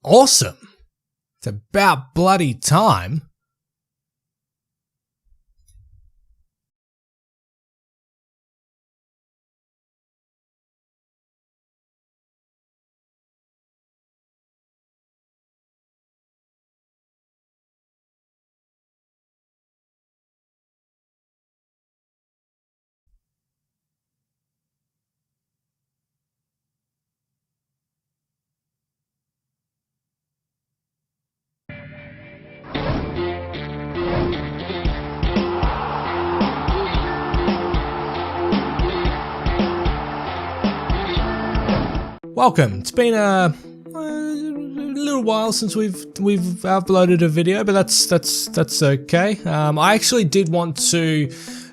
Awesome. It's about bloody time. Welcome. It's been a little while since we've uploaded a video, but that's okay. I actually did want to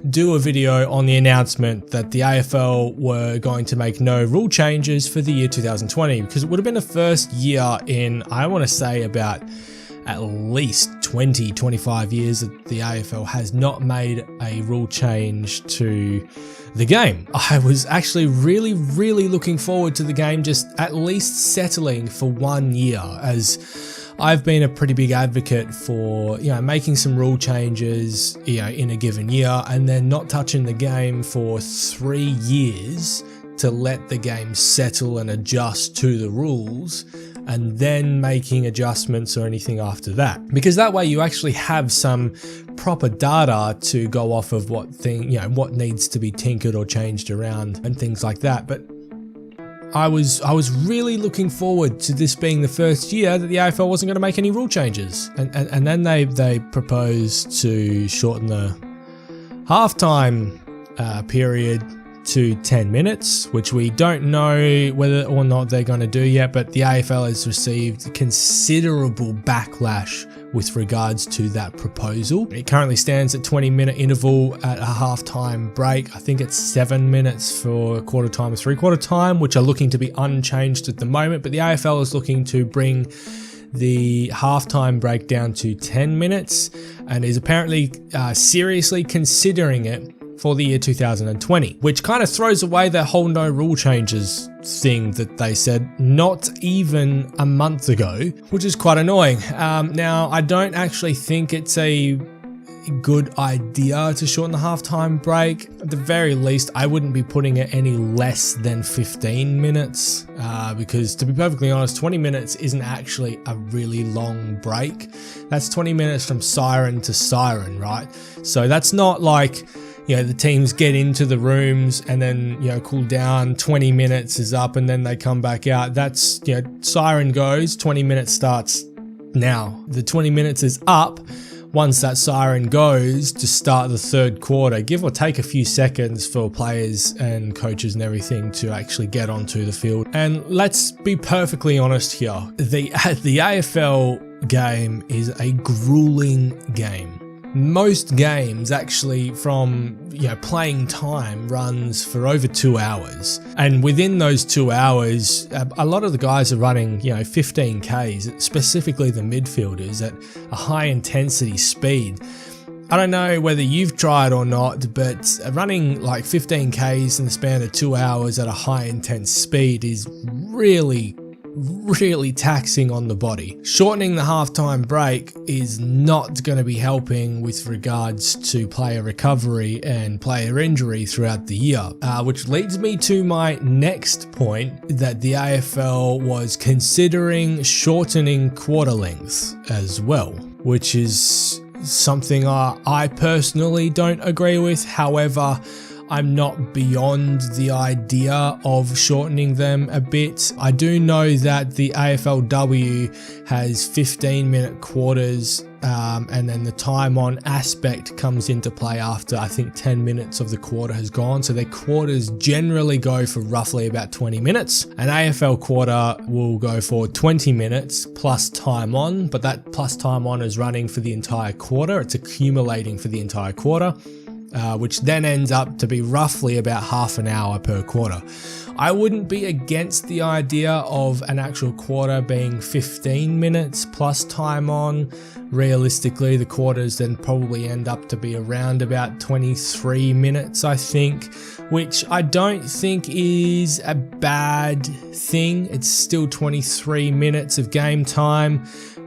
do a video on the announcement that the AFL were going to make no rule changes for the year 2020, because it would have been the first year in, I want to say, about at least 20-25 years that the AFL has not made a rule change to the game. I was actually really looking forward to the game just at least settling for 1 year, as I've been a pretty big advocate for, making some rule changes, in a given year and then not touching the game for 3 years to let the game settle and adjust to the rules, and then making adjustments or anything after that. Because that way you actually have some proper data to go off of what needs to be tinkered or changed around and things like that. But I was really looking forward to this being the first year that the AFL wasn't going to make any rule changes. And then they proposed to shorten the halftime period to 10 minutes, which we don't know whether or not they're going to do yet, but the AFL has received considerable backlash with regards to that proposal. It currently stands at 20-minute interval at a halftime break. I think it's 7 minutes for quarter time and three-quarter time, which are looking to be unchanged at the moment, but the AFL is looking to bring the halftime break down to 10 minutes and is apparently seriously considering it for the year 2020, which kind of throws away that whole no rule changes thing that they said not even a month ago, which is quite annoying. Now, I don't actually think it's a good idea to shorten the halftime break. At the very least, I wouldn't be putting it any less than 15 minutes because, to be perfectly honest, 20 minutes isn't actually a really long break. That's 20 minutes from siren to siren, right? So that's not like, the teams get into the rooms and then, cool down, 20 minutes is up and then they come back out. That's, siren goes, 20 minutes starts now. The 20 minutes is up once that siren goes to start the third quarter, give or take a few seconds for players and coaches and everything to actually get onto the field. And let's be perfectly honest here, the AFL game is a grueling game. Most games actually from playing time runs for over 2 hours, and within those 2 hours a lot of the guys are running 15Ks, specifically the midfielders, at a high intensity speed. I don't know whether you've tried or not, but running like 15Ks in the span of 2 hours at a high intense speed is really taxing on the body. Shortening the halftime break is not going to be helping with regards to player recovery and player injury throughout the year, which leads me to my next point, that the AFL was considering shortening quarter length as well, which is something I personally don't agree with. However, I'm not beyond the idea of shortening them a bit. I do know that the AFLW has 15-minute quarters, and then the time on aspect comes into play after, I think, 10 minutes of the quarter has gone. So their quarters generally go for roughly about 20 minutes. An AFL quarter will go for 20 minutes plus time on, but that plus time on is running for the entire quarter. It's accumulating for the entire quarter. Which then ends up to be roughly about half an hour per quarter. I wouldn't be against the idea of an actual quarter being 15 minutes plus time on. Realistically, the quarters then probably end up to be around about 23 minutes, I think, which I don't think is a bad thing. It's still 23 minutes of game time.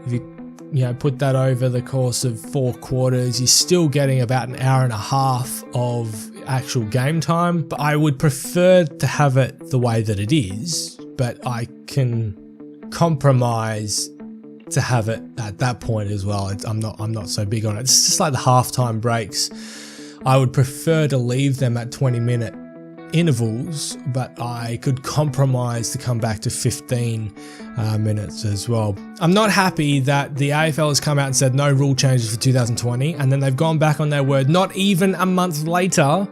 If you put that over the course of 4 quarters, you're still getting about an hour and a half of actual game time. But I would prefer to have it the way that it is, but I can compromise to have it at that point as well. I'm not so big on it. It's just like the halftime breaks. I would prefer to leave them at 20-minute intervals, but I could compromise to come back to 15 minutes as well. I'm not happy that the AFL has come out and said no rule changes for 2020, and then they've gone back on their word not even a month later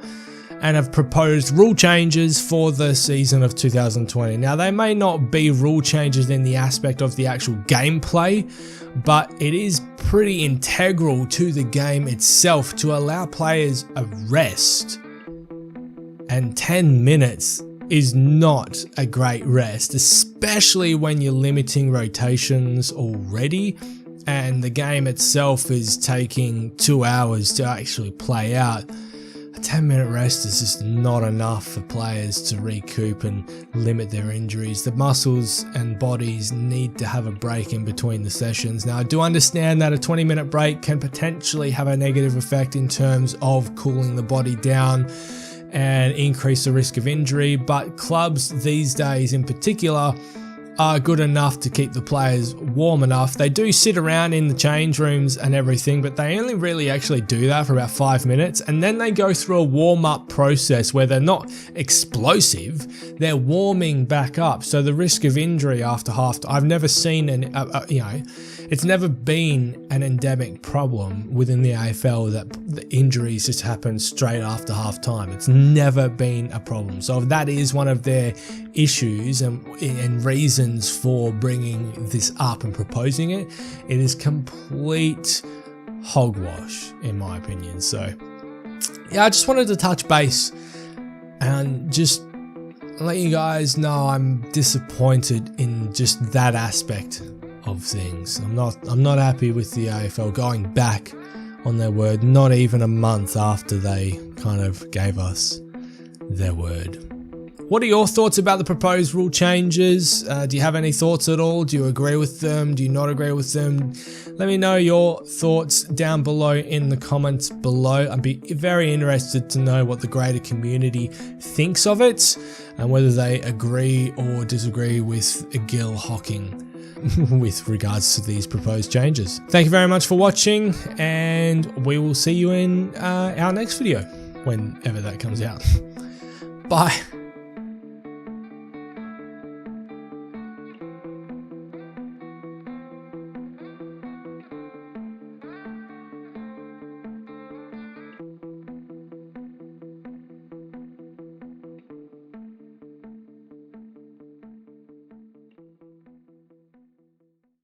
and have proposed rule changes for the season of 2020. Now, they may not be rule changes in the aspect of the actual gameplay, but it is pretty integral to the game itself to allow players a rest. And 10 minutes is not a great rest, especially when you're limiting rotations already, and the game itself is taking 2 hours to actually play out. A 10-minute rest is just not enough for players to recoup and limit their injuries. The muscles and bodies need to have a break in between the sessions. Now, I do understand that a 20-minute break can potentially have a negative effect in terms of cooling the body down and increase the risk of injury, but clubs these days in particular are good enough to keep the players warm enough. They do sit around in the change rooms and everything, but they only really actually do that for about 5 minutes, and then they go through a warm-up process where they're not explosive, they're warming back up. So the risk of injury after half, I've never seen it's never been an endemic problem within the AFL that the injuries just happen straight after half time. It's never been a problem. So if that is one of their issues and reasons for bringing this up and proposing it, it is complete hogwash in my opinion. So yeah, I just wanted to touch base and just let you guys know I'm disappointed in just that aspect of things. I'm not happy with the AFL going back on their word, not even a month after they kind of gave us their word. What are your thoughts about the proposed rule changes? Do you have any thoughts at all? Do you agree with them? Do you not agree with them? Let me know your thoughts down below in the comments below. I'd be very interested to know what the greater community thinks of it and whether they agree or disagree with Gil Hocking with regards to these proposed changes. Thank you very much for watching, and we will see you in our next video, whenever that comes out. Bye.